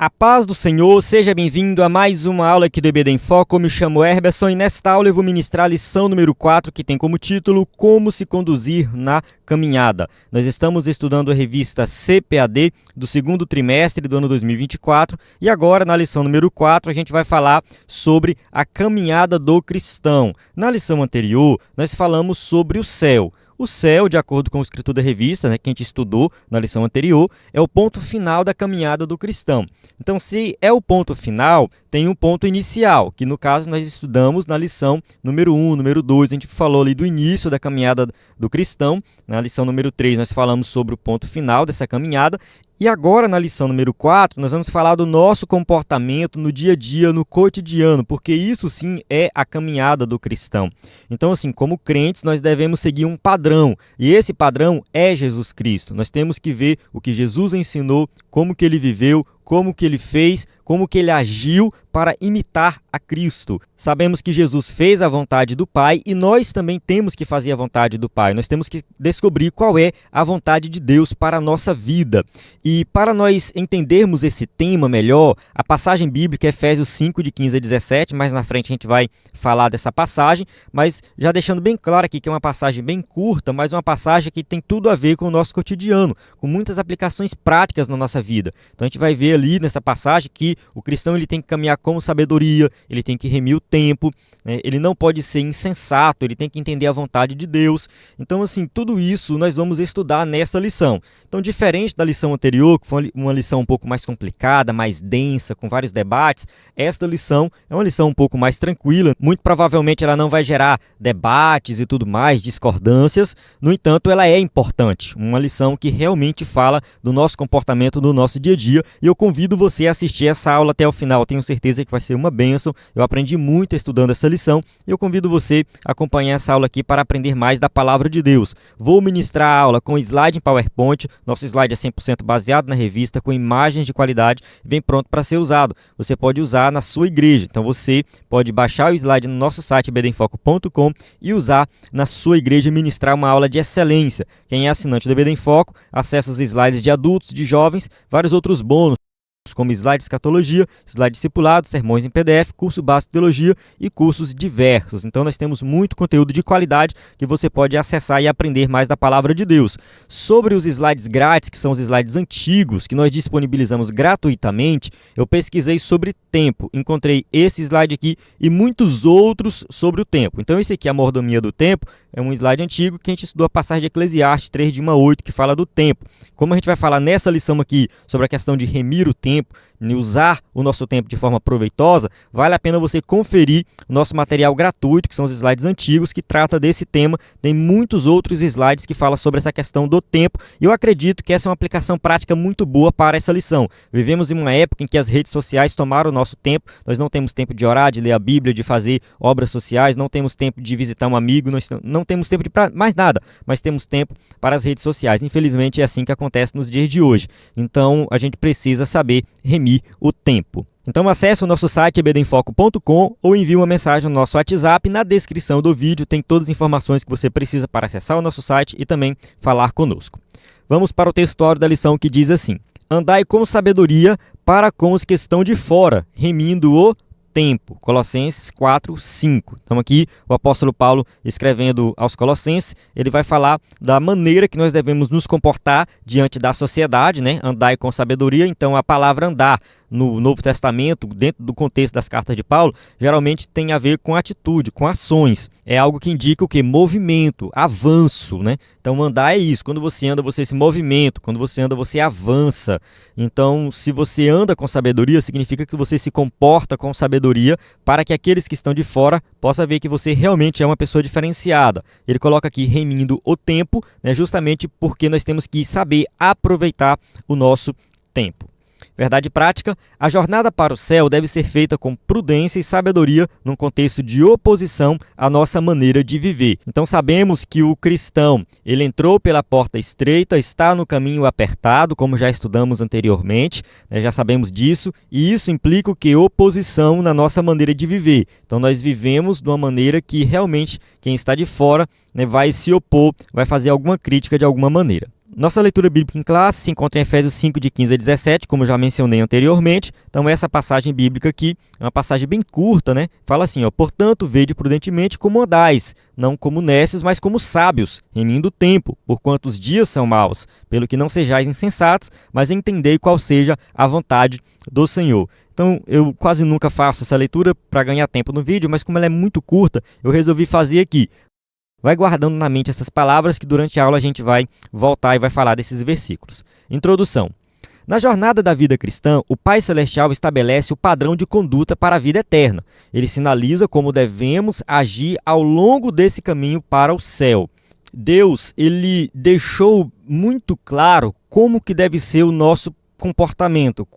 A paz do Senhor, seja bem-vindo a mais uma aula aqui do EBD em Foco. Eu me chamo Herberson e nesta aula eu vou ministrar a lição número 4, que tem como título Como se conduzir na caminhada. Nós estamos estudando a revista CPAD do segundo trimestre do ano 2024 e agora na lição número 4 a gente vai falar sobre a caminhada do cristão. Na lição anterior nós falamos sobre o céu. O céu, de acordo com o escritor da revista, que a gente estudou na lição anterior, é o ponto final da caminhada do cristão. Então, se é o ponto final, tem um ponto inicial, que no caso nós estudamos na lição número 1, número 2, a gente falou ali do início da caminhada do cristão. Na lição número 3 nós falamos sobre o ponto final dessa caminhada. E agora, na lição número 4, nós vamos falar do nosso comportamento no dia a dia, no cotidiano, porque isso sim é a caminhada do cristão. Então, assim, como crentes, nós devemos seguir um padrão, e esse padrão é Jesus Cristo. Nós temos que ver o que Jesus ensinou, como que ele viveu, como que ele fez, como que ele agiu para imitar a Cristo. Sabemos que Jesus fez a vontade do Pai e nós também temos que fazer a vontade do Pai. Nós temos que descobrir qual é a vontade de Deus para a nossa vida. E para nós entendermos esse tema melhor, a passagem bíblica é Efésios 5, de 15 a 17, mais na frente a gente vai falar dessa passagem, mas já deixando bem claro aqui que é uma passagem bem curta, mas uma passagem que tem tudo a ver com o nosso cotidiano, com muitas aplicações práticas na nossa vida. Então a gente vai ver ali nessa passagem que o cristão ele tem que caminhar com sabedoria, ele tem que remir o tempo, né? Ele não pode ser insensato, ele tem que entender a vontade de Deus. Então, assim, tudo isso nós vamos estudar nessa lição. Então, diferente da lição anterior, que foi uma lição um pouco mais complicada, mais densa, com vários debates, esta lição é uma lição um pouco mais tranquila. Muito provavelmente ela não vai gerar debates e tudo mais, discordâncias. No entanto, ela é importante, uma lição que realmente fala do nosso comportamento no nosso dia a dia. E eu convido você a assistir essa aula até o final. Tenho certeza que vai ser uma bênção. Eu aprendi muito estudando essa lição e eu convido você a acompanhar essa aula aqui para aprender mais da palavra de Deus. Vou ministrar a aula com slide em PowerPoint. Nosso slide é 100% baseado na revista, com imagens de qualidade, vem pronto para ser usado. Você pode usar na sua igreja. Então você pode baixar o slide no nosso site ebdenfoco.com e usar na sua igreja e ministrar uma aula de excelência. Quem é assinante do EBD em Foco, acessa os slides de adultos, de jovens, vários outros bônus, como slide de escatologia, slide discipulado, sermões em PDF, curso básico de teologia e cursos diversos. Então nós temos muito conteúdo de qualidade que você pode acessar e aprender mais da palavra de Deus. Sobre os slides grátis, que são os slides antigos, que nós disponibilizamos gratuitamente, eu pesquisei sobre tempo, encontrei esse slide aqui e muitos outros sobre o tempo. Então esse aqui, a mordomia do tempo, é um slide antigo que a gente estudou a passagem de Eclesiastes 3, de 1 a 8, que fala do tempo. Como a gente vai falar nessa lição aqui sobre a questão de remir o tempo, usar o nosso tempo de forma proveitosa, vale a pena você conferir o nosso material gratuito, que são os slides antigos, que trata desse tema. Tem muitos outros slides que falam sobre essa questão do tempo, e eu acredito que essa é uma aplicação prática muito boa para essa lição. Vivemos em uma época em que as redes sociais tomaram o nosso tempo, nós não temos tempo de orar, de ler a Bíblia, de fazer obras sociais, não temos tempo de visitar um amigo, nós não temos tempo de mais nada, mas temos tempo para as redes sociais. Infelizmente é assim que acontece nos dias de hoje. Então a gente precisa saber remir o tempo. Então acesse o nosso site ebdenfoco.com ou envie uma mensagem no nosso WhatsApp. Na descrição do vídeo tem todas as informações que você precisa para acessar o nosso site e também falar conosco. Vamos para o textuário da lição, que diz assim: andai com sabedoria para com os que estão de fora, remindo o tempo. Colossenses 4, 5. Então aqui o apóstolo Paulo, escrevendo aos Colossenses, ele vai falar da maneira que nós devemos nos comportar diante da sociedade, né? Andai com sabedoria. Então a palavra andar no Novo Testamento, dentro do contexto das cartas de Paulo, geralmente tem a ver com atitude, com ações. É algo que indica o quê? Movimento, avanço, né? Então andar é isso. Quando você anda, você se movimenta. Quando você anda, você avança. Então, se você anda com sabedoria, significa que você se comporta com sabedoria para que aqueles que estão de fora possam ver que você realmente é uma pessoa diferenciada. Ele coloca aqui remindo o tempo, né? Justamente porque nós temos que saber aproveitar o nosso tempo. Verdade prática: a jornada para o céu deve ser feita com prudência e sabedoria num contexto de oposição à nossa maneira de viver. Então sabemos que o cristão, ele entrou pela porta estreita, está no caminho apertado, como já estudamos anteriormente, né? Já sabemos disso, e isso implica o que? Oposição na nossa maneira de viver. Então nós vivemos de uma maneira que realmente quem está de fora, né, vai se opor, vai fazer alguma crítica de alguma maneira. Nossa leitura bíblica em classe se encontra em Efésios 5, de 15 a 17, como já mencionei anteriormente. Então, essa passagem bíblica aqui é uma passagem bem curta, né? Fala assim, ó: portanto, vede prudentemente como andais, não como necios, mas como sábios, remindo o tempo, porquanto os dias são maus, pelo que não sejais insensatos, mas entendei qual seja a vontade do Senhor. Então, eu quase nunca faço essa leitura para ganhar tempo no vídeo, mas como ela é muito curta, eu resolvi fazer aqui. Vai guardando na mente essas palavras que durante a aula a gente vai voltar e vai falar desses versículos. Introdução. Na jornada da vida cristã, o Pai Celestial estabelece o padrão de conduta para a vida eterna. Ele sinaliza como devemos agir ao longo desse caminho para o céu. Deus, ele deixou muito claro como que deve ser o nosso comportamento.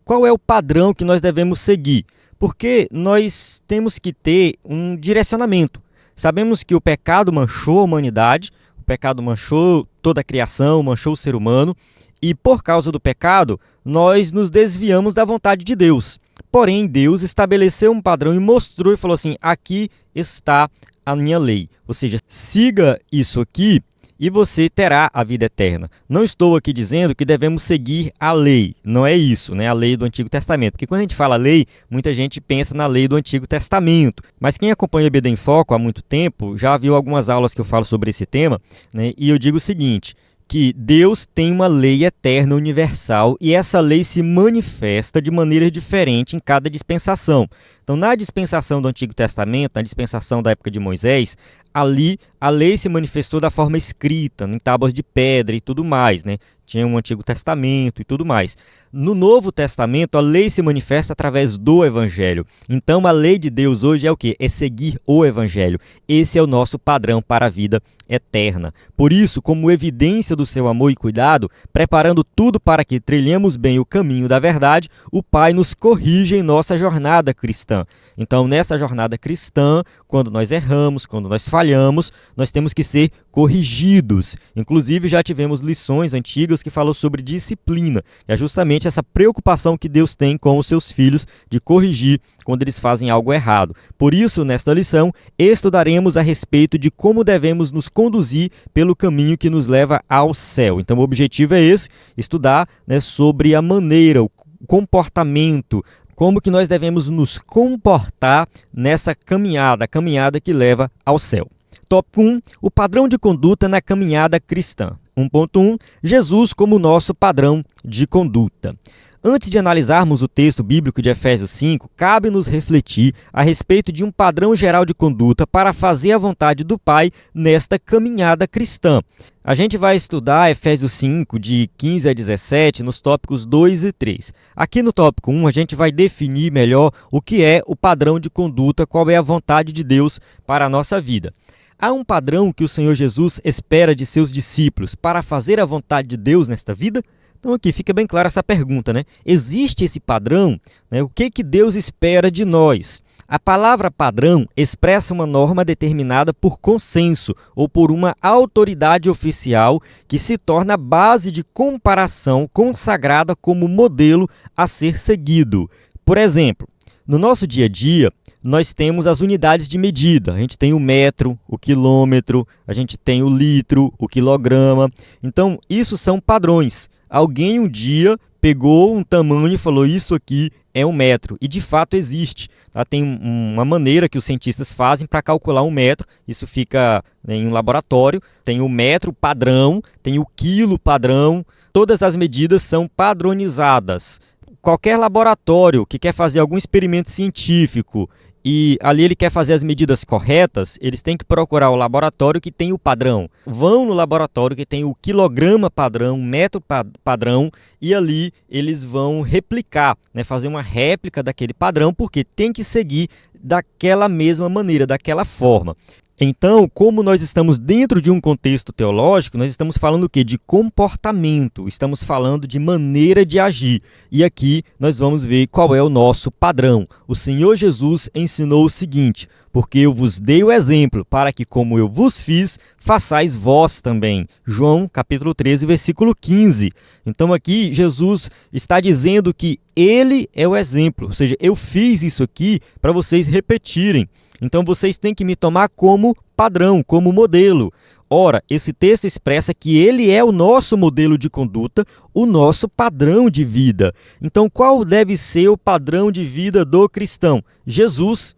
Qual é o padrão que nós devemos seguir? Porque nós temos que ter um direcionamento. Sabemos que o pecado manchou a humanidade, o pecado manchou toda a criação, manchou o ser humano, e por causa do pecado, nós nos desviamos da vontade de Deus. Porém, Deus estabeleceu um padrão e mostrou e falou assim: aqui está a minha lei. Ou seja, siga isso aqui e você terá a vida eterna. Não estou aqui dizendo que devemos seguir a lei, não é isso, né? A lei do Antigo Testamento. Porque quando a gente fala lei, muita gente pensa na lei do Antigo Testamento. Mas quem acompanha o EBD em Foco há muito tempo já viu algumas aulas que eu falo sobre esse tema, né? E eu digo o seguinte, que Deus tem uma lei eterna universal e essa lei se manifesta de maneira diferente em cada dispensação. Então, na dispensação do Antigo Testamento, na dispensação da época de Moisés, ali a lei se manifestou da forma escrita, em tábuas de pedra e tudo mais, né? Tinha um Antigo Testamento e tudo mais. No Novo Testamento, a lei se manifesta através do Evangelho. Então, a lei de Deus hoje é o quê? É seguir o Evangelho. Esse é o nosso padrão para a vida eterna. Por isso, como evidência do seu amor e cuidado, preparando tudo para que trilhemos bem o caminho da verdade, o Pai nos corrige em nossa jornada cristã. Então, nessa jornada cristã, quando nós erramos, quando nós falhamos, nós temos que ser corrigidos. Inclusive, já tivemos lições antigas que falam sobre disciplina, que é justamente essa preocupação que Deus tem com os seus filhos de corrigir quando eles fazem algo errado. Por isso, nesta lição, estudaremos a respeito de como devemos nos conduzir pelo caminho que nos leva ao céu. Então, o objetivo é esse, estudar, né, sobre a maneira, o comportamento, como que nós devemos nos comportar nessa caminhada, a caminhada que leva ao céu. Tópico 1, o padrão de conduta na caminhada cristã. 1.1, Jesus como nosso padrão de conduta. Antes de analisarmos o texto bíblico de Efésios 5, cabe-nos refletir a respeito de um padrão geral de conduta para fazer a vontade do Pai nesta caminhada cristã. A gente vai estudar Efésios 5, de 15 a 17, nos tópicos 2 e 3. Aqui no tópico 1, a gente vai definir melhor o que é o padrão de conduta, qual é a vontade de Deus para a nossa vida. Há um padrão que o Senhor Jesus espera de seus discípulos para fazer a vontade de Deus nesta vida? Então aqui fica bem clara essa pergunta, né? Existe esse padrão? Né? O que Deus espera de nós? A palavra padrão expressa uma norma determinada por consenso ou por uma autoridade oficial que se torna a base de comparação consagrada como modelo a ser seguido. Por exemplo, no nosso dia a dia, nós temos as unidades de medida. A gente tem o metro, o quilômetro, a gente tem o litro, o quilograma. Então, isso são padrões. Alguém um dia pegou um tamanho e falou: isso aqui é 1 metro. E de fato existe. Tá? Tem uma maneira que os cientistas fazem para calcular 1 metro. Isso fica em um laboratório. Tem o metro padrão, tem o quilo padrão. Todas as medidas são padronizadas. Qualquer laboratório que quer fazer algum experimento científico e ali ele quer fazer as medidas corretas, eles têm que procurar o laboratório que tem o padrão. Vão no laboratório que tem o quilograma padrão, o metro padrão, e ali eles vão replicar, né, fazer uma réplica daquele padrão, porque tem que seguir daquela mesma maneira, daquela forma. Então, como nós estamos dentro de um contexto teológico, nós estamos falando o quê? De comportamento, estamos falando de maneira de agir. E aqui nós vamos ver qual é o nosso padrão. O Senhor Jesus ensinou o seguinte: porque eu vos dei o exemplo, para que como eu vos fiz, façais vós também. João, capítulo 13, versículo 15. Então aqui Jesus está dizendo que ele é o exemplo, ou seja, eu fiz isso aqui para vocês repetirem. Então vocês têm que me tomar como padrão, como modelo. Ora, esse texto expressa que ele é o nosso modelo de conduta, o nosso padrão de vida. Então, qual deve ser o padrão de vida do cristão? Jesus.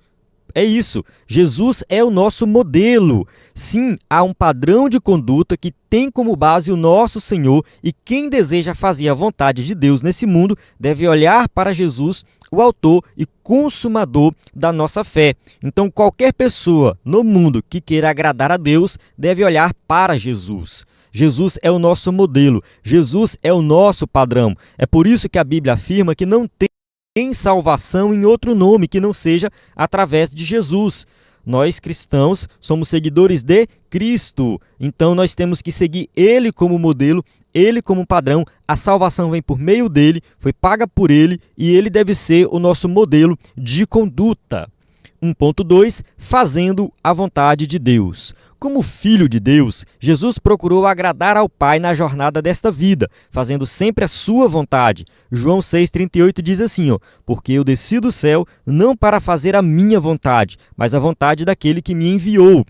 É isso. Jesus é o nosso modelo. Sim, há um padrão de conduta que tem como base o nosso Senhor, e quem deseja fazer a vontade de Deus nesse mundo deve olhar para Jesus, o autor e consumador da nossa fé. Então, qualquer pessoa no mundo que queira agradar a Deus deve olhar para Jesus. Jesus é o nosso modelo. Jesus é o nosso padrão. É por isso que a Bíblia afirma que não tem salvação em outro nome que não seja através de Jesus. Nós cristãos somos seguidores de Cristo, então nós temos que seguir Ele como modelo, Ele como padrão. A salvação vem por meio dele, foi paga por ele e ele deve ser o nosso modelo de conduta. 1.2. Fazendo a vontade de Deus. Como filho de Deus, Jesus procurou agradar ao Pai na jornada desta vida, fazendo sempre a sua vontade. João 6,38 diz assim, porque eu desci do céu não para fazer a minha vontade, mas a vontade daquele que me enviou.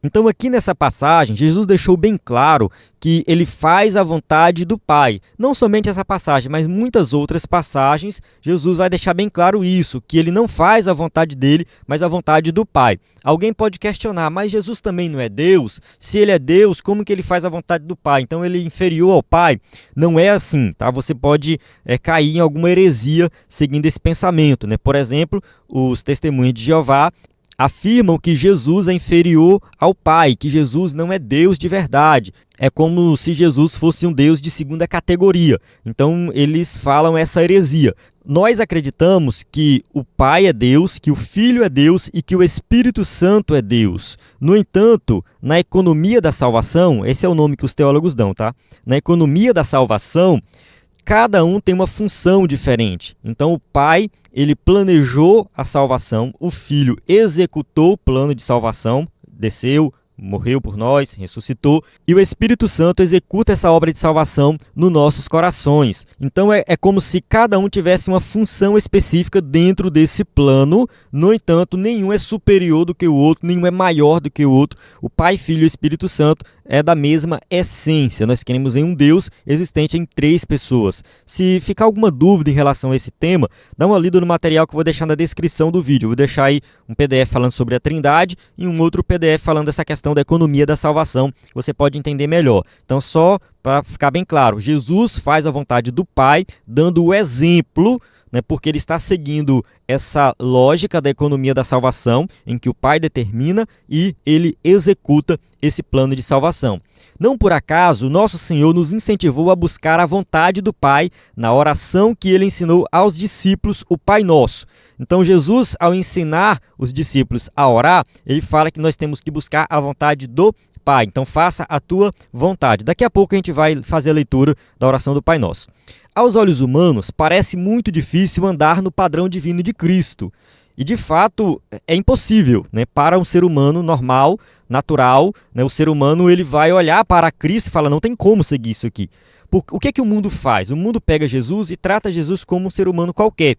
Então, aqui nessa passagem, Jesus deixou bem claro que ele faz a vontade do Pai. Não somente essa passagem, mas muitas outras passagens, Jesus vai deixar bem claro isso, que ele não faz a vontade dele, mas a vontade do Pai. Alguém pode questionar, mas Jesus também não é Deus? Se ele é Deus, como que ele faz a vontade do Pai? Então, ele é inferior ao Pai? Não é assim, tá? Você pode cair em alguma heresia seguindo esse pensamento, né? Por exemplo, os testemunhas de Jeová afirmam que Jesus é inferior ao Pai, que Jesus não é Deus de verdade. É como se Jesus fosse um Deus de segunda categoria. Então, eles falam essa heresia. Nós acreditamos que o Pai é Deus, que o Filho é Deus e que o Espírito Santo é Deus. No entanto, na economia da salvação, esse é o nome que os teólogos dão, tá? Na economia da salvação, cada um tem uma função diferente. Então, o Pai, ele planejou a salvação, o Filho executou o plano de salvação, desceu, morreu por nós, ressuscitou, e o Espírito Santo executa essa obra de salvação nos nossos corações. Então é como se cada um tivesse uma função específica dentro desse plano. No entanto, nenhum é superior do que o outro, nenhum é maior do que o outro. O Pai, Filho e o Espírito Santo é da mesma essência. Nós queremos em um Deus existente em 3 pessoas. Se ficar alguma dúvida em relação a esse tema, dá uma lida no material que eu vou deixar na descrição do vídeo. Eu vou deixar aí um PDF falando sobre a Trindade e um outro PDF falando dessa questão da economia da salvação, que você pode entender melhor. Então, só para ficar bem claro, Jesus faz a vontade do Pai, dando o exemplo, né, porque ele está seguindo essa lógica da economia da salvação, em que o Pai determina e ele executa esse plano de salvação. Não por acaso, nosso Senhor nos incentivou a buscar a vontade do Pai na oração que ele ensinou aos discípulos, o Pai Nosso. Então, Jesus, ao ensinar os discípulos a orar, ele fala que nós temos que buscar a vontade do Pai. Então, faça a tua vontade. Daqui a pouco a gente vai fazer a leitura da oração do Pai Nosso. Aos olhos humanos, parece muito difícil andar no padrão divino de Cristo. E, de fato, é impossível, né? Para um ser humano normal, natural, né? O ser humano ele vai olhar para Cristo e fala, não tem como seguir isso aqui. O que é que o mundo faz? O mundo pega Jesus e trata Jesus como um ser humano qualquer,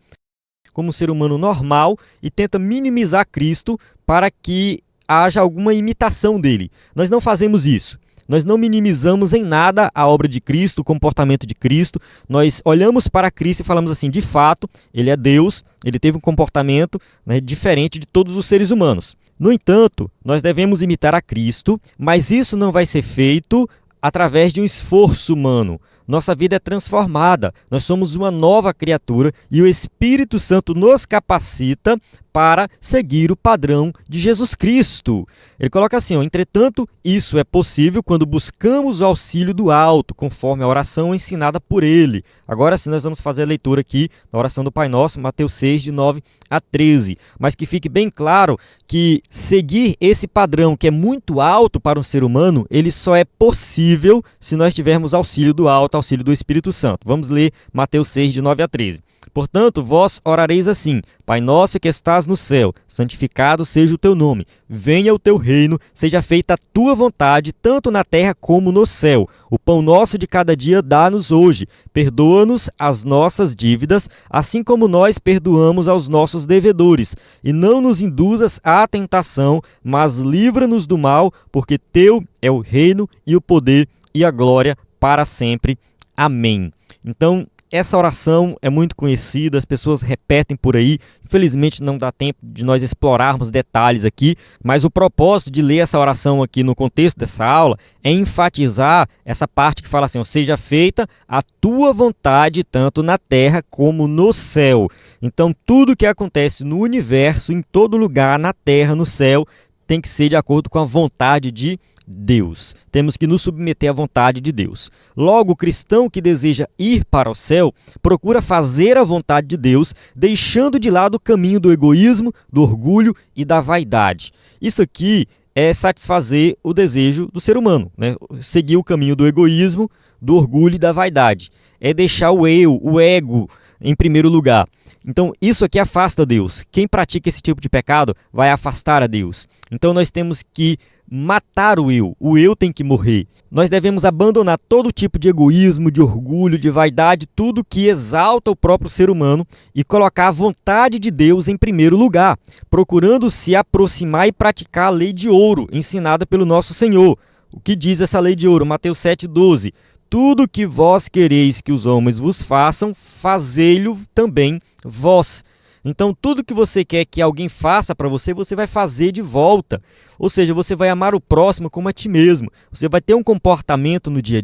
como um ser humano normal, e tenta minimizar Cristo para que haja alguma imitação dele. Nós não fazemos isso. Nós não minimizamos em nada a obra de Cristo, o comportamento de Cristo. Nós olhamos para Cristo e falamos assim, de fato, ele é Deus, ele teve um comportamento, né, diferente de todos os seres humanos. No entanto, nós devemos imitar a Cristo, mas isso não vai ser feito através de um esforço humano. Nossa vida é transformada, nós somos uma nova criatura e o Espírito Santo nos capacita para seguir o padrão de Jesus Cristo. Ele coloca assim, entretanto, isso é possível quando buscamos o auxílio do alto, conforme a oração ensinada por ele. Agora sim, nós vamos fazer a leitura aqui da oração do Pai Nosso, Mateus 6, de 9 a 13. Mas que fique bem claro que seguir esse padrão, que é muito alto para um ser humano, ele só é possível se nós tivermos auxílio do alto, alto auxílio do Espírito Santo. Vamos ler Mateus 6, de 9 a 13. Portanto, vós orareis assim: Pai nosso que estás no céu, santificado seja o teu nome. Venha o teu reino, seja feita a tua vontade, tanto na terra como no céu. O pão nosso de cada dia dá-nos hoje. Perdoa-nos as nossas dívidas, assim como nós perdoamos aos nossos devedores. E não nos induzas à tentação, mas livra-nos do mal, porque teu é o reino e o poder e a glória para sempre. Amém. Então, essa oração é muito conhecida, as pessoas repetem por aí. Infelizmente não dá tempo de nós explorarmos detalhes aqui, mas o propósito de ler essa oração aqui no contexto dessa aula é enfatizar essa parte que fala assim: seja feita a tua vontade tanto na terra como no céu. Então tudo que acontece no universo, em todo lugar, na terra, no céu, tem que ser de acordo com a vontade de Deus. Temos que nos submeter à vontade de Deus. Logo, o cristão que deseja ir para o céu procura fazer a vontade de Deus, deixando de lado o caminho do egoísmo, do orgulho e da vaidade. Isso aqui é satisfazer o desejo do ser humano, né? Seguir o caminho do egoísmo, do orgulho e da vaidade. É deixar o eu, o ego, em primeiro lugar. Então, isso aqui afasta Deus. Quem pratica esse tipo de pecado vai afastar a Deus. Então, nós temos que matar o eu tem que morrer. Nós devemos abandonar todo tipo de egoísmo, de orgulho, de vaidade, tudo que exalta o próprio ser humano e colocar a vontade de Deus em primeiro lugar, procurando se aproximar e praticar a lei de ouro ensinada pelo nosso Senhor. O que diz essa lei de ouro? Mateus 7,12. Tudo que vós quereis que os homens vos façam, fazei-lo também vós. Então, tudo que você quer que alguém faça para você, você vai fazer de volta. Ou seja, você vai amar o próximo como a ti mesmo. Você vai ter um comportamento no dia a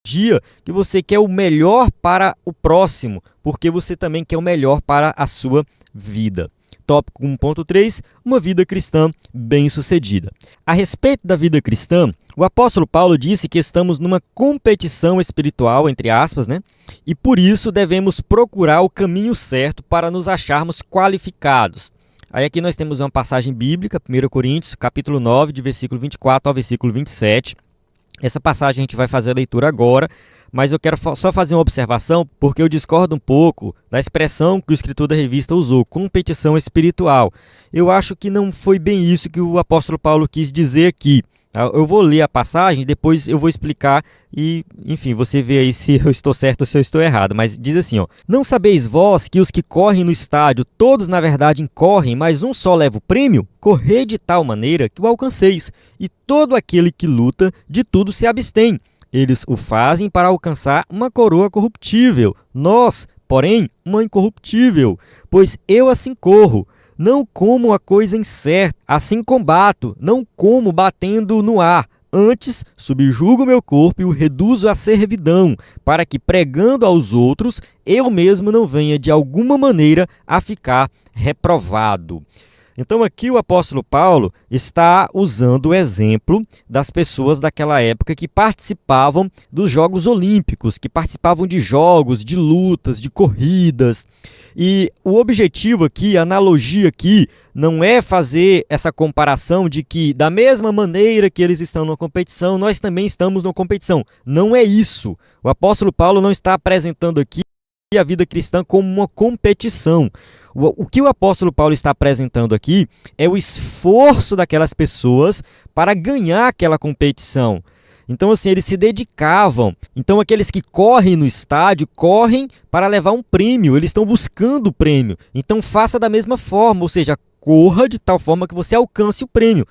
dia que você quer o melhor para o próximo, porque você também quer o melhor para a sua vida. Tópico 1.3, uma vida cristã bem-sucedida. A respeito da vida cristã, o apóstolo Paulo disse que estamos numa competição espiritual, entre aspas, né? E por isso devemos procurar o caminho certo para nos acharmos qualificados. Aí aqui nós temos uma passagem bíblica, 1 Coríntios, capítulo 9, de versículo 24 ao versículo 27. Essa passagem a gente vai fazer a leitura agora, mas eu quero só fazer uma observação, porque eu discordo um pouco da expressão que o escritor da revista usou, competição espiritual. Eu acho que não foi bem isso que o apóstolo Paulo quis dizer aqui. Eu vou ler a passagem, depois eu vou explicar e, enfim, você vê aí se eu estou certo ou se eu estou errado. Mas diz assim, ó: não sabeis vós que os que correm no estádio, todos na verdade correm, mas um só leva o prêmio? Correi de tal maneira que o alcanceis. E todo aquele que luta, de tudo se abstém. Eles o fazem para alcançar uma coroa corruptível. Nós, porém, uma incorruptível. Pois eu assim corro. Não como a coisa incerta, assim combato, não como batendo no ar. Antes, subjugo meu corpo e o reduzo à servidão, para que, pregando aos outros, eu mesmo não venha de alguma maneira a ficar reprovado. Então aqui o apóstolo Paulo está usando o exemplo das pessoas daquela época que participavam dos Jogos Olímpicos, que participavam de jogos, de lutas, de corridas. E o objetivo aqui, a analogia aqui, não é fazer essa comparação de que da mesma maneira que eles estão numa competição, nós também estamos numa competição. Não é isso. O apóstolo Paulo não está apresentando aqui a vida cristã como uma competição. O que o apóstolo Paulo está apresentando aqui é o esforço daquelas pessoas para ganhar aquela competição. Então, assim, eles se dedicavam. Então, aqueles que correm no estádio, correm para levar um prêmio. Eles estão buscando o prêmio. Então, faça da mesma forma, ou seja, corra de tal forma que você alcance o prêmio.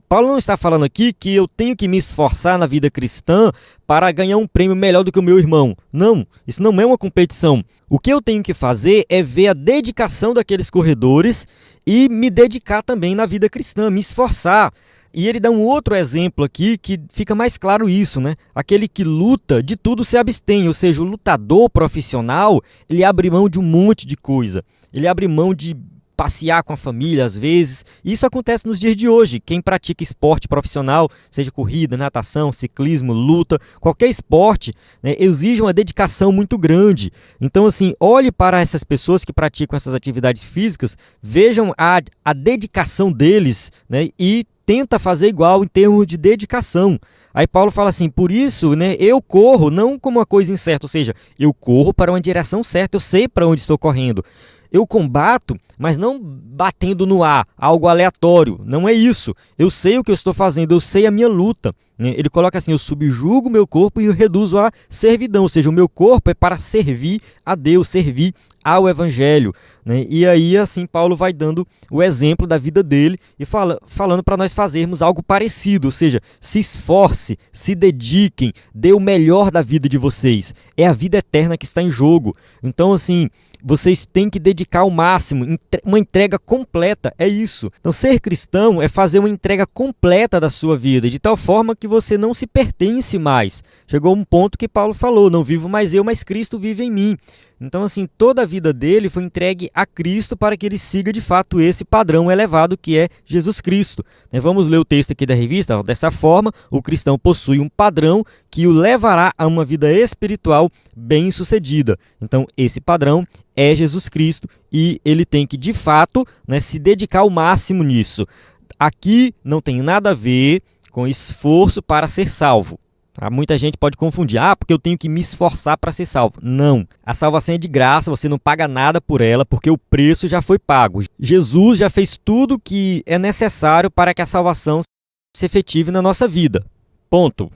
Paulo não está falando aqui que eu tenho que me esforçar na vida cristã para ganhar um prêmio melhor do que o meu irmão. Não, isso não é uma competição. O que eu tenho que fazer é ver a dedicação daqueles corredores e me dedicar também na vida cristã, me esforçar. E ele dá um outro exemplo aqui que fica mais claro isso, né? Aquele que luta, de tudo se abstém, ou seja, o lutador profissional, ele abre mão de um monte de coisa. Ele abre mão de passear com a família às vezes. Isso acontece nos dias de hoje. Quem pratica esporte profissional, seja corrida, natação, ciclismo, luta, qualquer esporte, né, exige uma dedicação muito grande. Então, assim, olhe para essas pessoas que praticam essas atividades físicas, vejam a dedicação deles, né, e tenta fazer igual em termos de dedicação. Aí Paulo fala assim, por isso, né, eu corro não como uma coisa incerta, ou seja, eu corro para uma direção certa, eu sei para onde estou correndo. Eu combato, mas não batendo no ar, algo aleatório. Não é isso. Eu sei o que eu estou fazendo, eu sei a minha luta. Ele coloca assim, eu subjugo o meu corpo e o reduzo à servidão. Ou seja, o meu corpo é para servir a Deus, servir ao Evangelho. E aí, assim, Paulo vai dando o exemplo da vida dele e falando para nós fazermos algo parecido. Ou seja, se esforce, se dediquem, dê o melhor da vida de vocês. É a vida eterna que está em jogo. Então, assim, vocês têm que dedicar o máximo, uma entrega completa, é isso. Então, ser cristão é fazer uma entrega completa da sua vida, de tal forma que você não se pertence mais. Chegou um ponto que Paulo falou, não vivo mais eu, mas Cristo vive em mim. Então, assim, toda a vida dele foi entregue a Cristo para que ele siga, de fato, esse padrão elevado que é Jesus Cristo. Vamos ler o texto aqui da revista. Dessa forma, o cristão possui um padrão que o levará a uma vida espiritual bem-sucedida. Então, esse padrão é Jesus Cristo e ele tem que, de fato, se dedicar ao máximo nisso. Aqui não tem nada a ver com esforço para ser salvo. Muita gente pode confundir, porque eu tenho que me esforçar para ser salvo. Não, a salvação é de graça, você não paga nada por ela, porque o preço já foi pago. Jesus já fez tudo que é necessário para que a salvação se efetive na nossa vida. Ponto.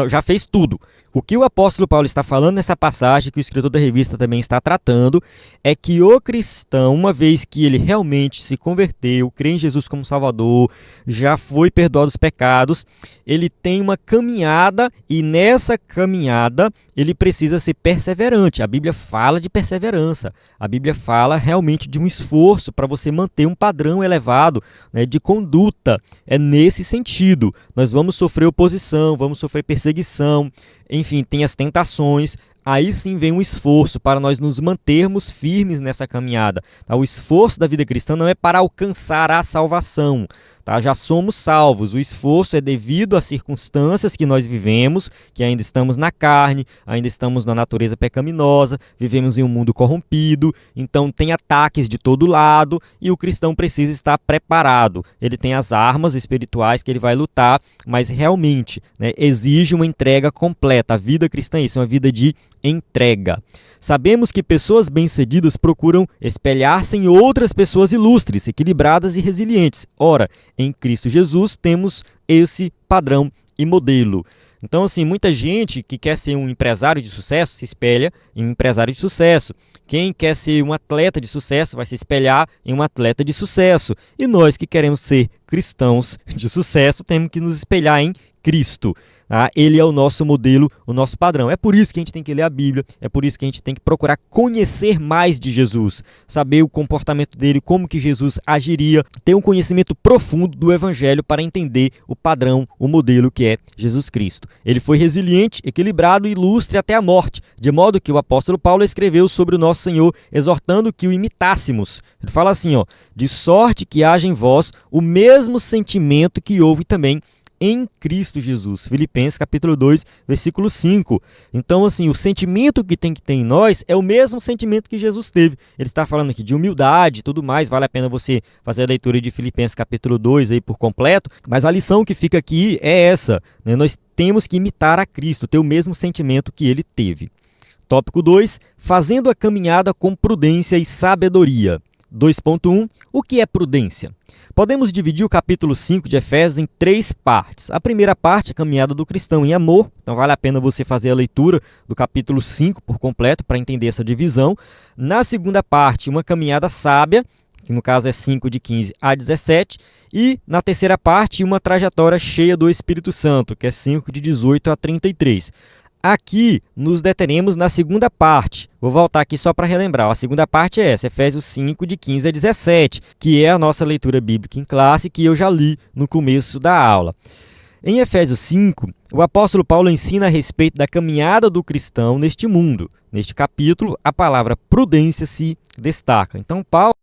Já fez tudo. O que o apóstolo Paulo está falando nessa passagem, que o escritor da revista também está tratando, é que o cristão, uma vez que ele realmente se converteu, crê em Jesus como Salvador, já foi perdoado os pecados, ele tem uma caminhada e nessa caminhada ele precisa ser perseverante. A Bíblia fala de perseverança. A Bíblia fala realmente de um esforço para você manter um padrão elevado, de conduta. É nesse sentido. Nós vamos sofrer oposição, vamos sofrer perseguição, enfim, tem as tentações. Aí sim vem um esforço para nós nos mantermos firmes nessa caminhada. O esforço da vida cristã não é para alcançar a salvação. Já somos salvos. O esforço é devido às circunstâncias que nós vivemos, que ainda estamos na carne, ainda estamos na natureza pecaminosa, vivemos em um mundo corrompido, então tem ataques de todo lado e o cristão precisa estar preparado. Ele tem as armas espirituais que ele vai lutar, mas realmente exige uma entrega completa. A vida cristã é isso, uma vida de entrega. Sabemos que pessoas bem-sucedidas procuram espelhar-se em outras pessoas ilustres, equilibradas e resilientes. Ora, em Cristo Jesus temos esse padrão e modelo. Então, assim, muita gente que quer ser um empresário de sucesso se espelha em um empresário de sucesso. Quem quer ser um atleta de sucesso vai se espelhar em um atleta de sucesso. E nós que queremos ser cristãos de sucesso temos que nos espelhar em Cristo. Ele é o nosso modelo, o nosso padrão. É por isso que a gente tem que ler a Bíblia, é por isso que a gente tem que procurar conhecer mais de Jesus, saber o comportamento dele, como que Jesus agiria, ter um conhecimento profundo do Evangelho para entender o padrão, o modelo que é Jesus Cristo. Ele foi resiliente, equilibrado e ilustre até a morte, de modo que o apóstolo Paulo escreveu sobre o nosso Senhor, exortando que o imitássemos. Ele fala assim, de sorte que haja em vós o mesmo sentimento que houve também em Cristo Jesus. Filipenses capítulo 2, versículo 5. Então, assim, o sentimento que tem que ter em nós é o mesmo sentimento que Jesus teve. Ele está falando aqui de humildade e tudo mais. Vale a pena você fazer a leitura de Filipenses capítulo 2 aí por completo. Mas a lição que fica aqui é essa. Nós temos que imitar a Cristo, ter o mesmo sentimento que ele teve. Tópico 2. Fazendo a caminhada com prudência e sabedoria. 2.1. O que é prudência? Podemos dividir o capítulo 5 de Efésios em 3 partes. A primeira parte, a caminhada do cristão em amor. Então vale a pena você fazer a leitura do capítulo 5 por completo para entender essa divisão. Na segunda parte, uma caminhada sábia, que no caso é 5 de 15 a 17. E na terceira parte, uma trajetória cheia do Espírito Santo, que é 5 de 18 a 33. Aqui nos deteremos na segunda parte. Vou voltar aqui só para relembrar. A segunda parte é essa, Efésios 5, de 15 a 17, que é a nossa leitura bíblica em classe, que eu já li no começo da aula. Em Efésios 5, o apóstolo Paulo ensina a respeito da caminhada do cristão neste mundo. Neste capítulo, a palavra prudência se destaca. Então, Paulo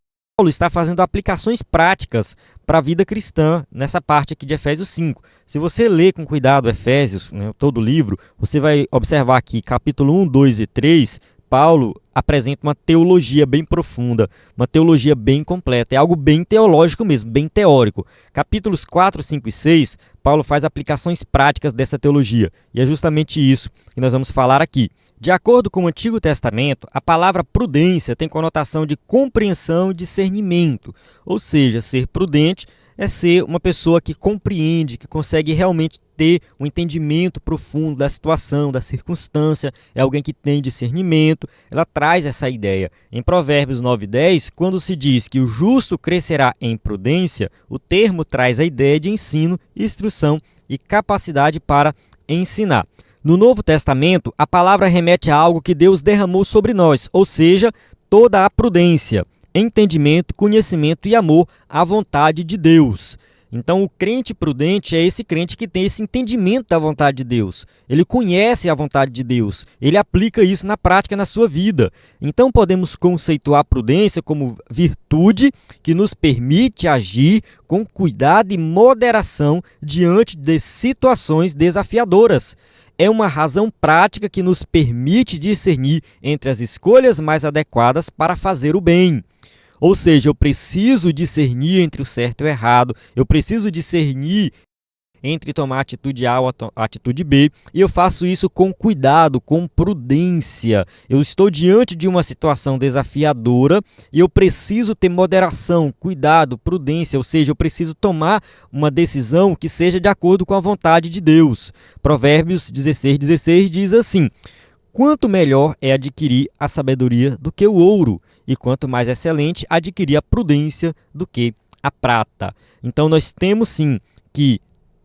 está fazendo aplicações práticas para a vida cristã nessa parte aqui de Efésios 5. Se você ler com cuidado Efésios, todo o livro, você vai observar aqui capítulo 1, 2 e 3, Paulo apresenta uma teologia bem profunda, uma teologia bem completa. É algo bem teológico mesmo, bem teórico. Capítulos 4, 5 e 6, Paulo faz aplicações práticas dessa teologia. E é justamente isso que nós vamos falar aqui. De acordo com o Antigo Testamento, a palavra prudência tem conotação de compreensão e discernimento. Ou seja, ser prudente é ser uma pessoa que compreende, que consegue realmente ter um entendimento profundo da situação, da circunstância, é alguém que tem discernimento, ela traz essa ideia. Em Provérbios 9:10, quando se diz que o justo crescerá em prudência, o termo traz a ideia de ensino, instrução e capacidade para ensinar. No Novo Testamento, a palavra remete a algo que Deus derramou sobre nós, ou seja, toda a prudência, entendimento, conhecimento e amor à vontade de Deus. Então, o crente prudente é esse crente que tem esse entendimento da vontade de Deus. Ele conhece a vontade de Deus, ele aplica isso na prática na sua vida. Então, podemos conceituar a prudência como virtude que nos permite agir com cuidado e moderação diante de situações desafiadoras. É uma razão prática que nos permite discernir entre as escolhas mais adequadas para fazer o bem. Ou seja, eu preciso discernir entre o certo e o errado, eu preciso discernir entre tomar a atitude A ou a atitude B, e eu faço isso com cuidado, com prudência. Eu estou diante de uma situação desafiadora e eu preciso ter moderação, cuidado, prudência, ou seja, eu preciso tomar uma decisão que seja de acordo com a vontade de Deus. Provérbios 16:16 diz assim: quanto melhor é adquirir a sabedoria do que o ouro, e quanto mais excelente adquirir a prudência do que a prata. Então nós temos sim que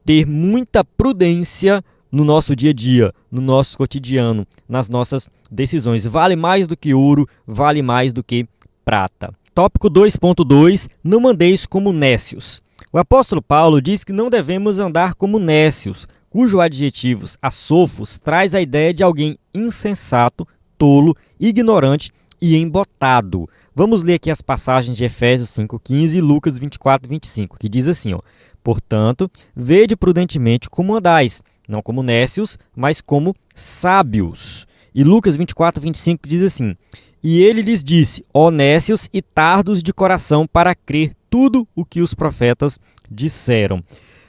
ter muita prudência no nosso dia a dia, no nosso cotidiano, nas nossas decisões. Vale mais do que ouro, vale mais do que prata. Tópico 2.2, não andeis como nécios. O apóstolo Paulo diz que não devemos andar como nécios, cujo adjetivo asofos traz a ideia de alguém insensato, tolo, ignorante e embotado. Vamos ler aqui as passagens de Efésios 5:15 e Lucas 24:25, que diz assim, portanto, vede prudentemente como andais, não como nécios, mas como sábios. E Lucas 24:25 diz assim: e ele lhes disse, ó nécios e tardos de coração para crer tudo o que os profetas disseram.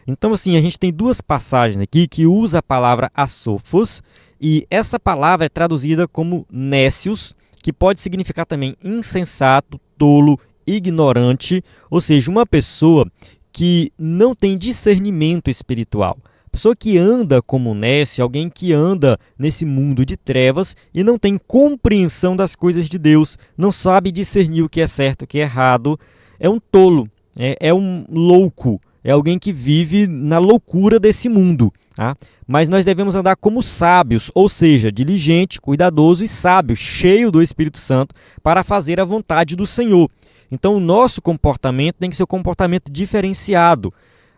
Então, assim, a gente tem duas passagens aqui que usa a palavra asofos, e essa palavra é traduzida como nécios, que pode significar também insensato, tolo, ignorante, ou seja, uma pessoa que não tem discernimento espiritual. Pessoa que anda como nécio, alguém que anda nesse mundo de trevas e não tem compreensão das coisas de Deus, não sabe discernir o que é certo e o que é errado, é um tolo, é um louco, é alguém que vive na loucura desse mundo. Tá? Mas nós devemos andar como sábios, ou seja, diligente, cuidadoso e sábio, cheio do Espírito Santo, para fazer a vontade do Senhor. Então, o nosso comportamento tem que ser um comportamento diferenciado.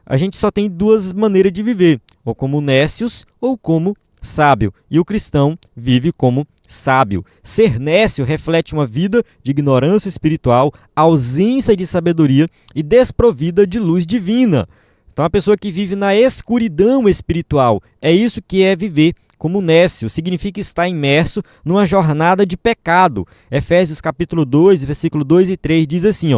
A gente só tem duas maneiras de viver, ou como nécios ou como sábio. E o cristão vive como sábio. Ser nécio reflete uma vida de ignorância espiritual, ausência de sabedoria e desprovida de luz divina. Então, a pessoa que vive na escuridão espiritual, é isso que é viver como nécio, significa estar imerso numa jornada de pecado. Efésios capítulo 2, versículo 2 e 3 diz assim,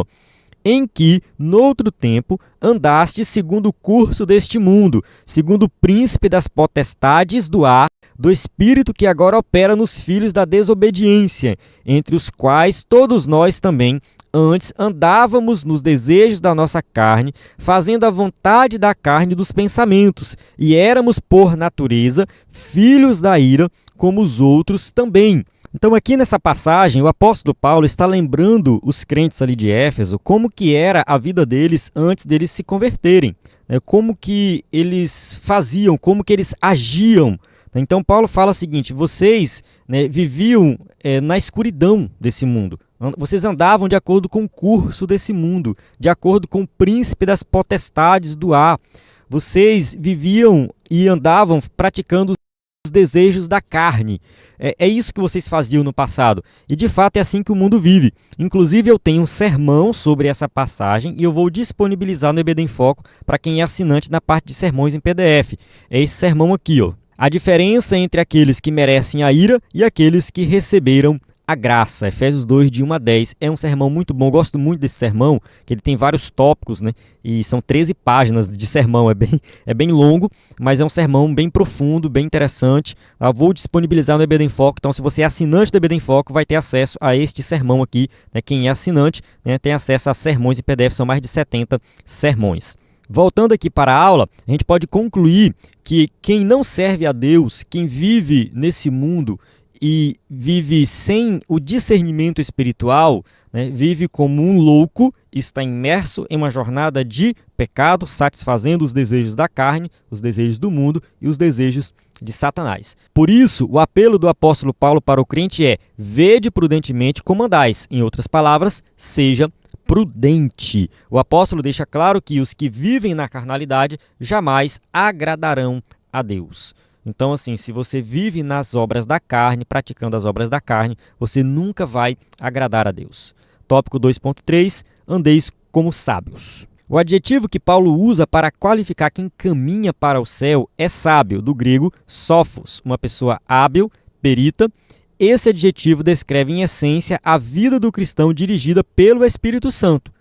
em que, noutro tempo, andaste segundo o curso deste mundo, segundo o príncipe das potestades do ar, do espírito que agora opera nos filhos da desobediência, entre os quais todos nós também antes andávamos nos desejos da nossa carne, fazendo a vontade da carne e dos pensamentos, e éramos, por natureza, filhos da ira, como os outros também. Então, aqui nessa passagem, o apóstolo Paulo está lembrando os crentes ali de Éfeso como que era a vida deles antes deles se converterem, né? Como que eles faziam, como que eles agiam. Então, Paulo fala o seguinte, vocês, né, viviam na escuridão desse mundo. Vocês andavam de acordo com o curso desse mundo, de acordo com o príncipe das potestades do ar. Vocês viviam e andavam praticando os desejos da carne. É isso que vocês faziam no passado. E de fato é assim que o mundo vive. Inclusive eu tenho um sermão sobre essa passagem e eu vou disponibilizar no EBD em Foco para quem é assinante na parte de sermões em PDF. É esse sermão aqui, A diferença entre aqueles que merecem a ira e aqueles que receberam a graça. Efésios 2, de 1 a 10. É um sermão muito bom, gosto muito desse sermão, que ele tem vários tópicos, né? E são 13 páginas de sermão, é bem longo, mas é um sermão bem profundo, bem interessante. Eu vou disponibilizar no EBD em Foco, então se você é assinante do EBD em Foco, vai ter acesso a este sermão aqui, né? Quem é assinante, né, tem acesso a sermões em PDF, são mais de 70 sermões. Voltando aqui para a aula, a gente pode concluir que quem não serve a Deus, quem vive nesse mundo e vive sem o discernimento espiritual, né, vive como um louco, está imerso em uma jornada de pecado, satisfazendo os desejos da carne, os desejos do mundo e os desejos de Satanás. Por isso, o apelo do apóstolo Paulo para o crente é: vede prudentemente como andais. Em outras palavras, seja prudente. O apóstolo deixa claro que os que vivem na carnalidade jamais agradarão a Deus. Então, assim, se você vive nas obras da carne, praticando as obras da carne, você nunca vai agradar a Deus. Tópico 2.3, andeis como sábios. O adjetivo que Paulo usa para qualificar quem caminha para o céu é sábio, do grego sophos, uma pessoa hábil, perita. Esse adjetivo descreve, em essência, a vida do cristão dirigida pelo Espírito Santo.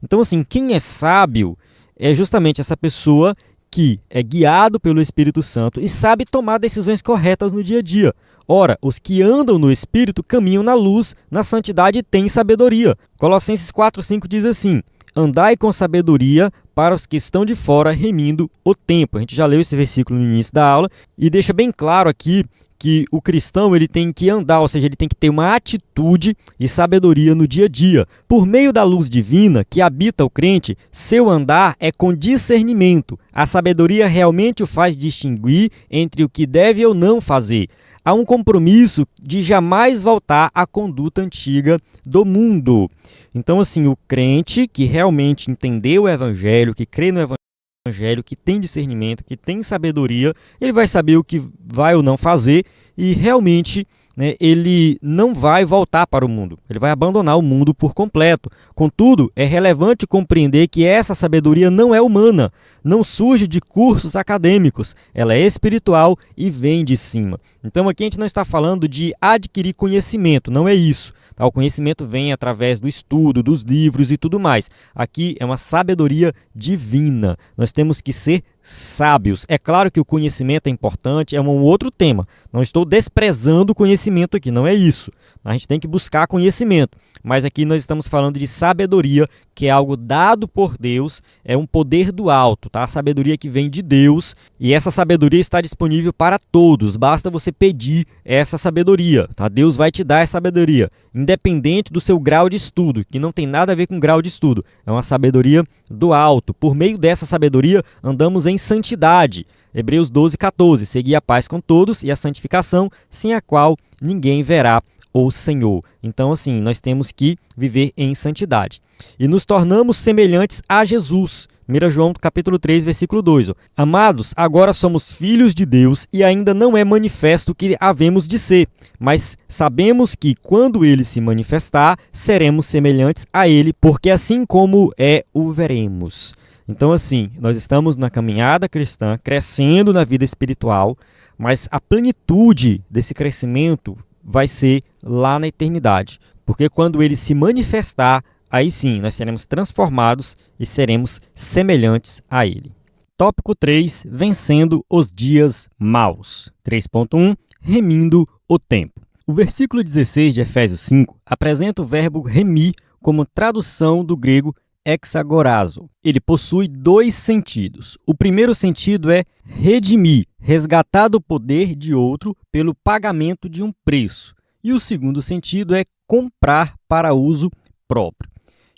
Então, assim, quem é sábio é justamente essa pessoa que é guiado pelo Espírito Santo e sabe tomar decisões corretas no dia a dia. Ora, os que andam no Espírito caminham na luz, na santidade e têm sabedoria. Colossenses 4,5 diz assim: andai com sabedoria para os que estão de fora, remindo o tempo. A gente já leu esse versículo no início da aula e deixa bem claro aqui que o cristão ele tem que andar, ou seja, ele tem que ter uma atitude e sabedoria no dia a dia. Por meio da luz divina que habita o crente, seu andar é com discernimento. A sabedoria realmente o faz distinguir entre o que deve ou não fazer. Há um compromisso de jamais voltar à conduta antiga do mundo. Então, assim, o crente que realmente entendeu o evangelho, que crê no evangelho, que tem discernimento, que tem sabedoria, ele vai saber o que vai ou não fazer e realmente, né, ele não vai voltar para o mundo, ele vai abandonar o mundo por completo. Contudo, é relevante compreender que essa sabedoria não é humana, não surge de cursos acadêmicos, ela é espiritual e vem de cima. Então aqui a gente não está falando de adquirir conhecimento, não é isso. O conhecimento vem através do estudo, dos livros e tudo mais. Aqui é uma sabedoria divina. Nós temos que ser sábios. É claro que o conhecimento é importante, é um outro tema. Não estou desprezando o conhecimento aqui, não é isso. A gente tem que buscar conhecimento. Mas aqui nós estamos falando de sabedoria, que é algo dado por Deus, é um poder do alto, tá? A sabedoria que vem de Deus, e essa sabedoria está disponível para todos. Basta você pedir essa sabedoria, tá? Deus vai te dar essa sabedoria, independente do seu grau de estudo, que não tem nada a ver com grau de estudo. É uma sabedoria do alto. Por meio dessa sabedoria, andamos em santidade. Hebreus 12:14. Segui a paz com todos e a santificação, sem a qual ninguém verá o Senhor. Então, assim, nós temos que viver em santidade. E nos tornamos semelhantes a Jesus. 1 João capítulo 3, versículo 2. Amados, agora somos filhos de Deus e ainda não é manifesto o que havemos de ser, mas sabemos que quando ele se manifestar, seremos semelhantes a ele, porque assim como é, o veremos. Então, assim, nós estamos na caminhada cristã, crescendo na vida espiritual, mas a plenitude desse crescimento vai ser lá na eternidade, porque quando ele se manifestar, aí sim nós seremos transformados e seremos semelhantes a ele. Tópico 3, vencendo os dias maus. 3.1, remindo o tempo. O versículo 16 de Efésios 5 apresenta o verbo remir como tradução do grego exagorazo. Ele possui dois sentidos. O primeiro sentido é redimir, resgatar do poder de outro pelo pagamento de um preço. E o segundo sentido é comprar para uso próprio.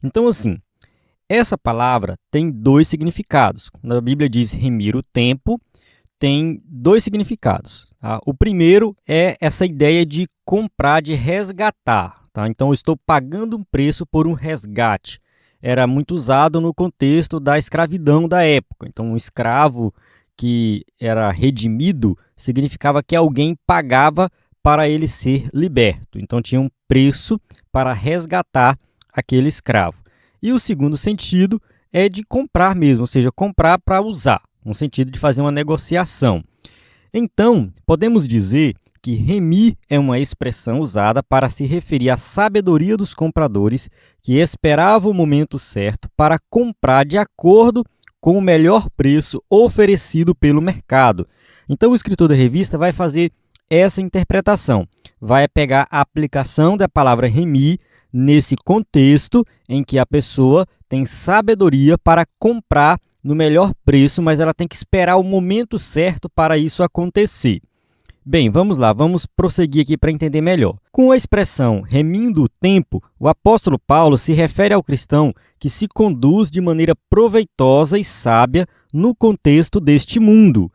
Então, assim, essa palavra tem dois significados. Quando a Bíblia diz remir o tempo, tem dois significados. Tá? O primeiro é essa ideia de comprar, de resgatar. Tá? Então, eu estou pagando um preço por um resgate. Era muito usado no contexto da escravidão da época. Então, um escravo que era redimido significava que alguém pagava para ele ser liberto. Então, tinha um preço para resgatar aquele escravo. E o segundo sentido é de comprar mesmo, ou seja, comprar para usar, no sentido de fazer uma negociação. Então, podemos dizer que remir é uma expressão usada para se referir à sabedoria dos compradores que esperavam o momento certo para comprar de acordo com o melhor preço oferecido pelo mercado. Então, o escritor da revista vai fazer essa interpretação, vai pegar a aplicação da palavra remir nesse contexto em que a pessoa tem sabedoria para comprar no melhor preço, mas ela tem que esperar o momento certo para isso acontecer. Bem, vamos lá, vamos prosseguir aqui para entender melhor. Com a expressão remindo o tempo, o apóstolo Paulo se refere ao cristão que se conduz de maneira proveitosa e sábia no contexto deste mundo.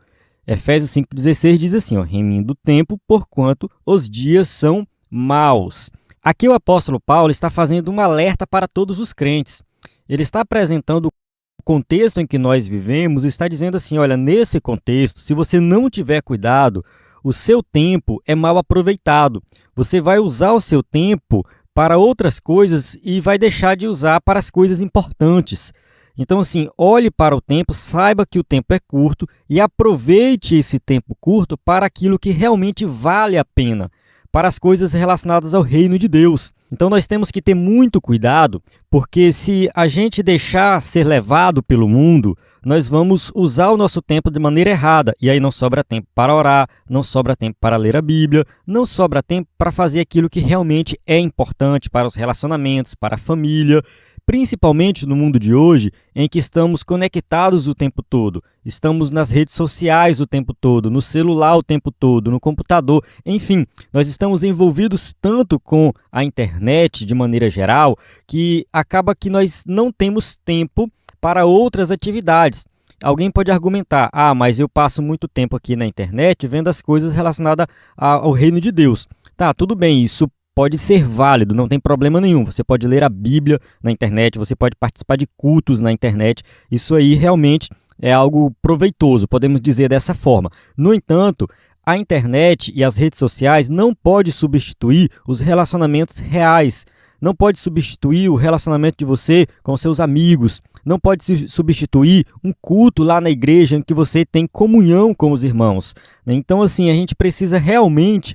Efésios 5,16 diz assim, remindo o tempo, porquanto os dias são maus. Aqui o apóstolo Paulo está fazendo um alerta para todos os crentes. Ele está apresentando o contexto em que nós vivemos, está dizendo assim, olha, nesse contexto, se você não tiver cuidado, o seu tempo é mal aproveitado. Você vai usar o seu tempo para outras coisas e vai deixar de usar para as coisas importantes. Então, assim, olhe para o tempo, saiba que o tempo é curto e aproveite esse tempo curto para aquilo que realmente vale a pena, para as coisas relacionadas ao reino de Deus. Então, nós temos que ter muito cuidado, porque se a gente deixar ser levado pelo mundo, nós vamos usar o nosso tempo de maneira errada. E aí não sobra tempo para orar, não sobra tempo para ler a Bíblia, não sobra tempo para fazer aquilo que realmente é importante para os relacionamentos, para a família, principalmente no mundo de hoje, em que estamos conectados o tempo todo. Estamos nas redes sociais o tempo todo, no celular o tempo todo, no computador. Enfim, nós estamos envolvidos tanto com a internet de maneira geral, que acaba que nós não temos tempo para outras atividades. Alguém pode argumentar, mas eu passo muito tempo aqui na internet vendo as coisas relacionadas ao reino de Deus. Tá, tudo bem, isso pode ser válido, não tem problema nenhum. Você pode ler a Bíblia na internet, você pode participar de cultos na internet. Isso aí realmente é algo proveitoso, podemos dizer dessa forma. No entanto, a internet e as redes sociais não podem substituir os relacionamentos reais. Não pode substituir o relacionamento de você com seus amigos. Não pode substituir um culto lá na igreja em que você tem comunhão com os irmãos. Então, assim, a gente precisa realmente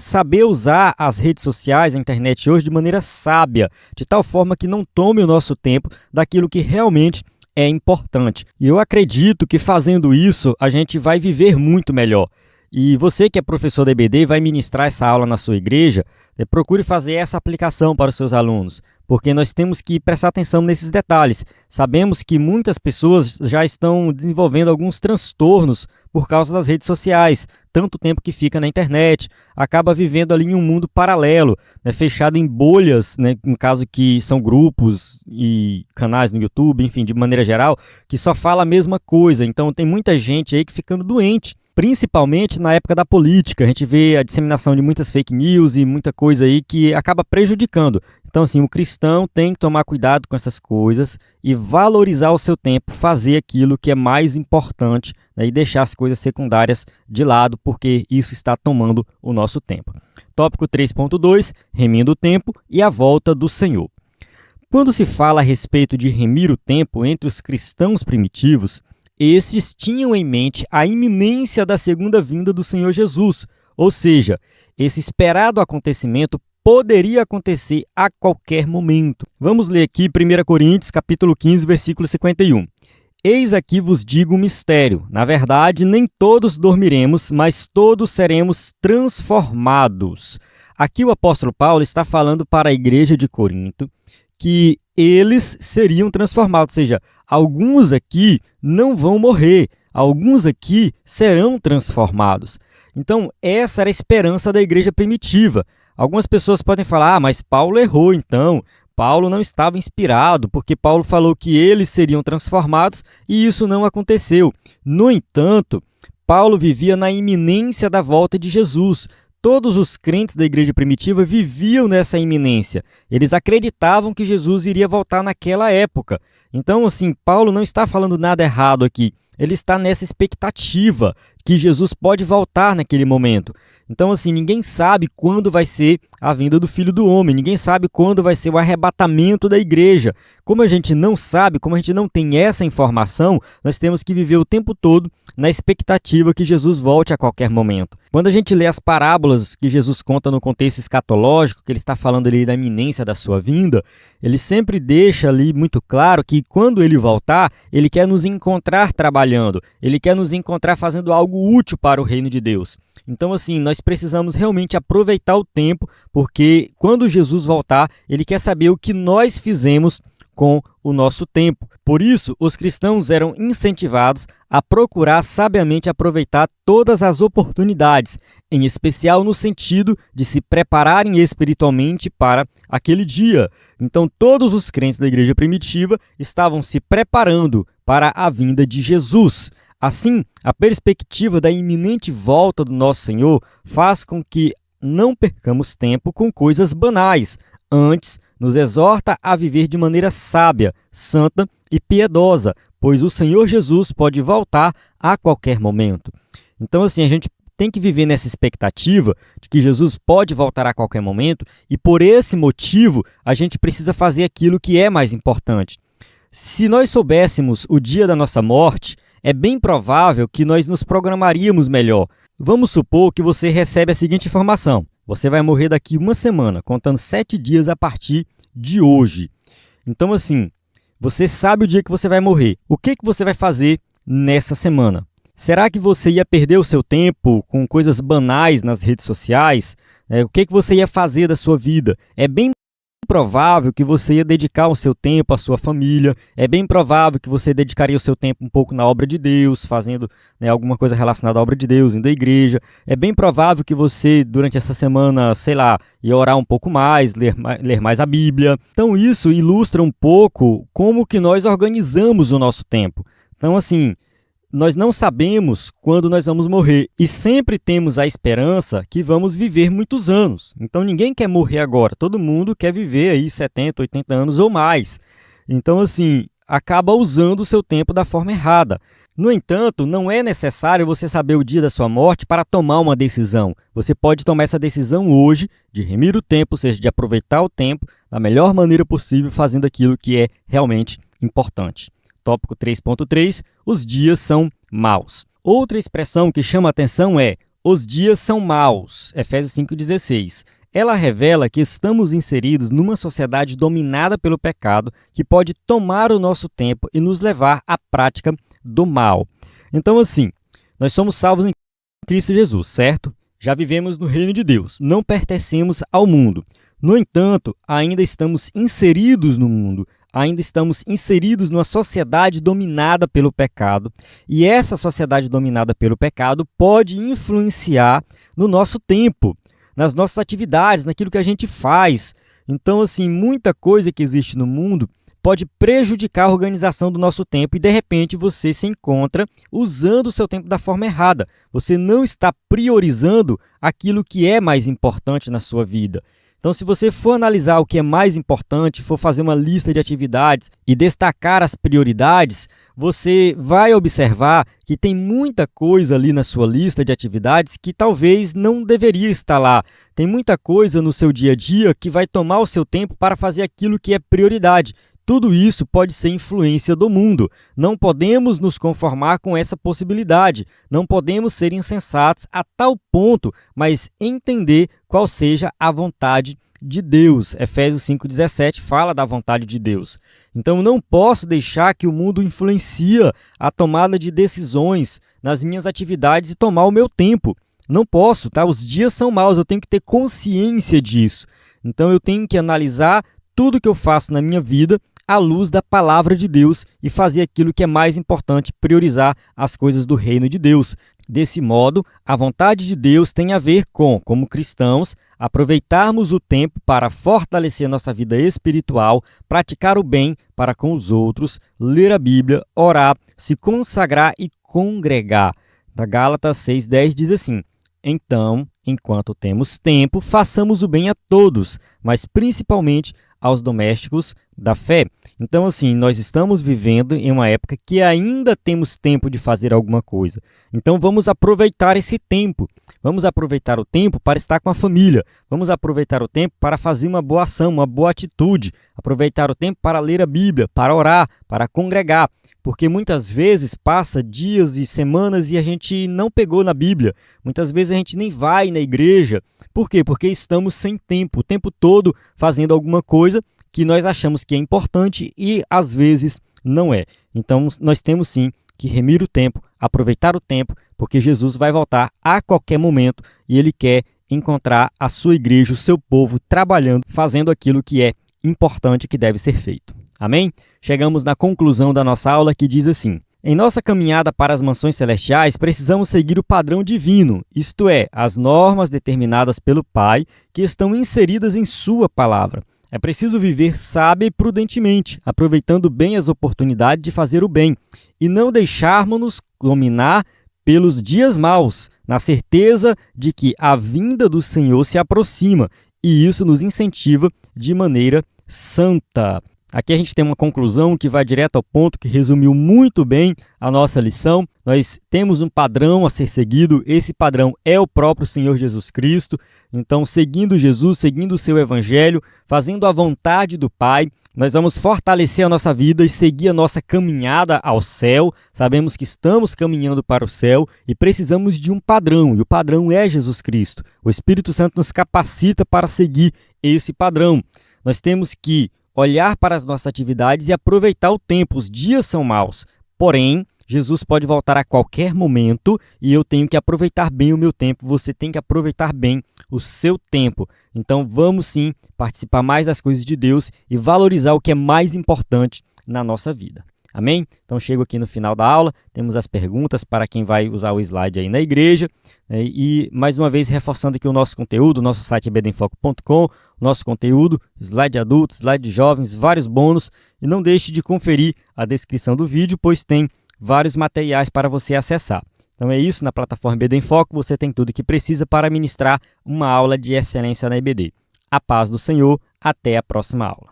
saber usar as redes sociais, a internet hoje de maneira sábia, de tal forma que não tome o nosso tempo daquilo que realmente é importante. E eu acredito que fazendo isso, a gente vai viver muito melhor. E você que é professor da EBD vai ministrar essa aula na sua igreja, procure fazer essa aplicação para os seus alunos, porque nós temos que prestar atenção nesses detalhes. Sabemos que muitas pessoas já estão desenvolvendo alguns transtornos por causa das redes sociais, tanto tempo que fica na internet, acaba vivendo ali em um mundo paralelo, fechado em bolhas, no caso que são grupos e canais no YouTube, enfim, de maneira geral, que só fala a mesma coisa. Então tem muita gente aí que ficando doente, principalmente na época da política. A gente vê a disseminação de muitas fake news e muita coisa aí que acaba prejudicando. Então, assim, o cristão tem que tomar cuidado com essas coisas e valorizar o seu tempo, fazer aquilo que é mais importante, e deixar as coisas secundárias de lado, porque isso está tomando o nosso tempo. Tópico 3.2, remindo o tempo e a volta do Senhor. Quando se fala a respeito de remir o tempo entre os cristãos primitivos, estes tinham em mente a iminência da segunda vinda do Senhor Jesus, ou seja, esse esperado acontecimento poderia acontecer a qualquer momento. Vamos ler aqui 1 Coríntios, capítulo 15, versículo 51. Eis aqui vos digo um mistério. Na verdade, nem todos dormiremos, mas todos seremos transformados. Aqui o apóstolo Paulo está falando para a igreja de Corinto que eles seriam transformados, ou seja, alguns aqui não vão morrer, alguns aqui serão transformados. Então, essa era a esperança da igreja primitiva. Algumas pessoas podem falar, mas Paulo errou então, Paulo não estava inspirado, porque Paulo falou que eles seriam transformados e isso não aconteceu. No entanto, Paulo vivia na iminência da volta de Jesus. Todos os crentes da igreja primitiva viviam nessa iminência. Eles acreditavam que Jesus iria voltar naquela época. Então, assim, Paulo não está falando nada errado aqui. ele está nessa expectativa que Jesus pode voltar naquele momento. Então, assim, ninguém sabe quando vai ser a vinda do Filho do Homem, ninguém sabe quando vai ser o arrebatamento da igreja. Como a gente não sabe, como a gente não tem essa informação, nós temos que viver o tempo todo na expectativa que Jesus volte a qualquer momento. Quando a gente lê as parábolas que Jesus conta no contexto escatológico, que ele está falando ali da iminência da sua vinda, ele sempre deixa ali muito claro que quando ele voltar, ele quer nos encontrar trabalhando, ele quer nos encontrar fazendo algo útil para o reino de Deus. Então, assim, nós precisamos realmente aproveitar o tempo, porque quando Jesus voltar, ele quer saber o que nós fizemos com o nosso tempo. Por isso, os cristãos eram incentivados a procurar sabiamente aproveitar todas as oportunidades, em especial no sentido de se prepararem espiritualmente para aquele dia. Então, todos os crentes da igreja primitiva estavam se preparando para a vinda de Jesus. Assim, a perspectiva da iminente volta do nosso Senhor faz com que não percamos tempo com coisas banais. Antes, nos exorta a viver de maneira sábia, santa e piedosa, pois o Senhor Jesus pode voltar a qualquer momento. Então, assim, a gente tem que viver nessa expectativa de que Jesus pode voltar a qualquer momento e, por esse motivo, a gente precisa fazer aquilo que é mais importante. Se nós soubéssemos o dia da nossa morte, é bem provável que nós nos programaríamos melhor. Vamos supor que você recebe a seguinte informação: você vai morrer daqui uma semana, contando 7 dias a partir de hoje. Então, assim, você sabe o dia que você vai morrer. O que você vai fazer nessa semana? Será que você ia perder o seu tempo com coisas banais nas redes sociais? O que você ia fazer da sua vida? É bem provável que você ia dedicar o seu tempo à sua família, é bem provável que você dedicaria o seu tempo um pouco na obra de Deus, fazendo alguma coisa relacionada à obra de Deus, indo à igreja. É bem provável que você, durante essa semana, sei lá, ia orar um pouco mais, ler mais a Bíblia. Então isso ilustra um pouco como que nós organizamos o nosso tempo. Então, assim, nós não sabemos quando nós vamos morrer e sempre temos a esperança que vamos viver muitos anos. Então ninguém quer morrer agora, todo mundo quer viver aí 70, 80 anos ou mais. Então, assim, acaba usando o seu tempo da forma errada. No entanto, não é necessário você saber o dia da sua morte para tomar uma decisão. Você pode tomar essa decisão hoje, de remir o tempo, ou seja, de aproveitar o tempo da melhor maneira possível, fazendo aquilo que é realmente importante. Tópico 3.3, os dias são maus. Outra expressão que chama a atenção é, os dias são maus, Efésios 5,16. Ela revela que estamos inseridos numa sociedade dominada pelo pecado que pode tomar o nosso tempo e nos levar à prática do mal. Então, assim, nós somos salvos em Cristo Jesus, certo? Já vivemos no reino de Deus, não pertencemos ao mundo. No entanto, ainda estamos inseridos no mundo, ainda estamos inseridos numa sociedade dominada pelo pecado, e essa sociedade dominada pelo pecado pode influenciar no nosso tempo, nas nossas atividades, naquilo que a gente faz. Então, assim, muita coisa que existe no mundo pode prejudicar a organização do nosso tempo e, de repente, você se encontra usando o seu tempo da forma errada. Você não está priorizando aquilo que é mais importante na sua vida. Então, se você for analisar o que é mais importante, for fazer uma lista de atividades e destacar as prioridades, você vai observar que tem muita coisa ali na sua lista de atividades que talvez não deveria estar lá. Tem muita coisa no seu dia a dia que vai tomar o seu tempo para fazer aquilo que é prioridade. Tudo isso pode ser influência do mundo. Não podemos nos conformar com essa possibilidade. Não podemos ser insensatos a tal ponto, mas entender qual seja a vontade de Deus. Efésios 5,17 fala da vontade de Deus. Então, não posso deixar que o mundo influencie a tomada de decisões nas minhas atividades e tomar o meu tempo. Não posso, tá? Os dias são maus, eu tenho que ter consciência disso. Então, eu tenho que analisar tudo que eu faço na minha vida à luz da palavra de Deus e fazer aquilo que é mais importante, priorizar as coisas do reino de Deus. Desse modo, a vontade de Deus tem a ver com, como cristãos, aproveitarmos o tempo para fortalecer nossa vida espiritual, praticar o bem para com os outros, ler a Bíblia, orar, se consagrar e congregar. Da Gálatas 6,10 diz assim: então, enquanto temos tempo, façamos o bem a todos, mas principalmente aos domésticos, da fé. Então, assim, nós estamos vivendo em uma época que ainda temos tempo de fazer alguma coisa. Então, vamos aproveitar esse tempo. Vamos aproveitar o tempo para estar com a família. Vamos aproveitar o tempo para fazer uma boa ação, uma boa atitude. Aproveitar o tempo para ler a Bíblia, para orar, para congregar. Porque muitas vezes passa dias e semanas e a gente não pegou na Bíblia. Muitas vezes a gente nem vai na igreja. Por quê? Porque estamos sem tempo, o tempo todo fazendo alguma coisa que nós achamos que é importante e às vezes não é. Então nós temos sim que remir o tempo, aproveitar o tempo, porque Jesus vai voltar a qualquer momento e Ele quer encontrar a sua igreja, o seu povo, trabalhando, fazendo aquilo que é importante, que deve ser feito. Amém? Chegamos na conclusão da nossa aula que diz assim: em nossa caminhada para as mansões celestiais, precisamos seguir o padrão divino, isto é, as normas determinadas pelo Pai que estão inseridas em Sua palavra. É preciso viver sábia e prudentemente, aproveitando bem as oportunidades de fazer o bem, e não deixarmos-nos dominar pelos dias maus, na certeza de que a vinda do Senhor se aproxima, e isso nos incentiva de maneira santa. Aqui a gente tem uma conclusão que vai direto ao ponto, que resumiu muito bem a nossa lição. Nós temos um padrão a ser seguido, esse padrão é o próprio Senhor Jesus Cristo. Então, seguindo Jesus, seguindo o seu evangelho, fazendo a vontade do Pai, nós vamos fortalecer a nossa vida e seguir a nossa caminhada ao céu. Sabemos que estamos caminhando para o céu e precisamos de um padrão, e o padrão é Jesus Cristo. O Espírito Santo nos capacita para seguir esse padrão. Nós temos que olhar para as nossas atividades e aproveitar o tempo. Os dias são maus, porém, Jesus pode voltar a qualquer momento e eu tenho que aproveitar bem o meu tempo, você tem que aproveitar bem o seu tempo. Então vamos sim participar mais das coisas de Deus e valorizar o que é mais importante na nossa vida. Amém? Então chego aqui no final da aula, temos as perguntas para quem vai usar o slide aí na igreja, e mais uma vez reforçando aqui o nosso conteúdo, nosso site é ebdenfoco.com, nosso conteúdo, slide adultos, slide jovens, vários bônus, e não deixe de conferir a descrição do vídeo, pois tem vários materiais para você acessar. Então é isso, na plataforma EBD em Foco você tem tudo o que precisa para ministrar uma aula de excelência na EBD. A paz do Senhor, até a próxima aula.